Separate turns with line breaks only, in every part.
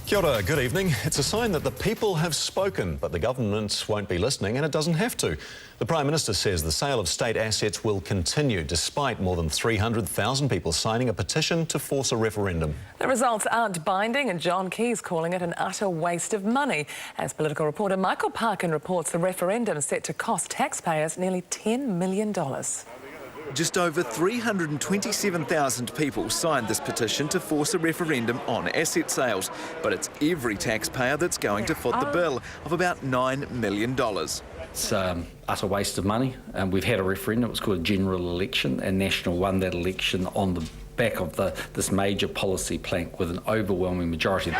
Kia ora, good evening. It's a sign that the people have spoken, but the government won't be listening, and it doesn't have to. The Prime Minister says the sale of state assets will continue despite more than 300,000 people signing a petition to force a referendum.
The results aren't binding, and John Key's calling it an utter waste of money. As political reporter Michael Parkin reports, the referendum set to cost taxpayers nearly $10 million.
Just over 327,000 people signed this petition to force a referendum on asset sales. But it's every taxpayer that's going to foot the bill of about $9 million.
It's utter waste of money. We've had a referendum, it's called a general election, and National won that election on the back of this major policy plank with an overwhelming majority.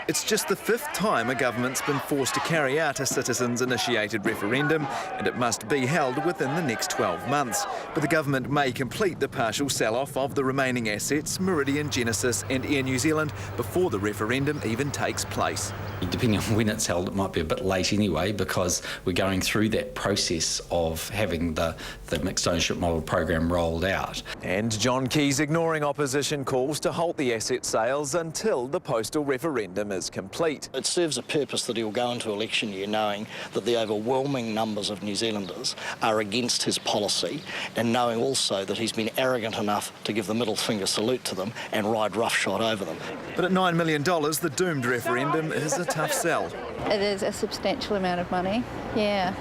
It's just the fifth time a government's been forced to carry out a citizens-initiated referendum, and it must be held within the next 12 months. But the government may complete the partial sell-off of the remaining assets, Meridian, Genesis and Air New Zealand, before the referendum even takes place.
Depending on when it's held, it might be a bit late anyway, because we're going through that process of having the mixed ownership model program rolled out.
And John Key's ignoring opposition calls to halt the asset sales until the postal referendum is complete.
It serves a purpose that he'll go into election year knowing that the overwhelming numbers of New Zealanders are against his policy, and knowing also that he's been arrogant enough to give the middle finger salute to them and ride roughshod over them.
But at $9 million, the doomed referendum is a tough sell.
It is a substantial amount of money, yeah.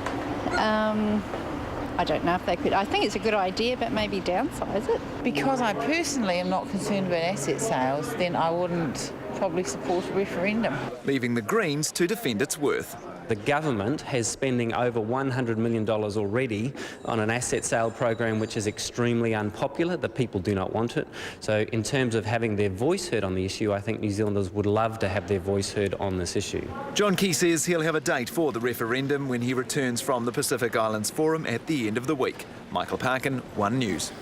I don't know if they could. I think it's a good idea, but maybe downsize it.
Because I personally am not concerned about asset sales, then I wouldn't probably support a referendum.
Leaving the Greens to defend its worth.
The government has spending over $100 million already on an asset sale program which is extremely unpopular. The people do not want it. So in terms of having their voice heard on the issue, I think New Zealanders would love to have their voice heard on this issue.
John Key says he'll have a date for the referendum when he returns from the Pacific Islands Forum at the end of the week. Michael Parkin, One News.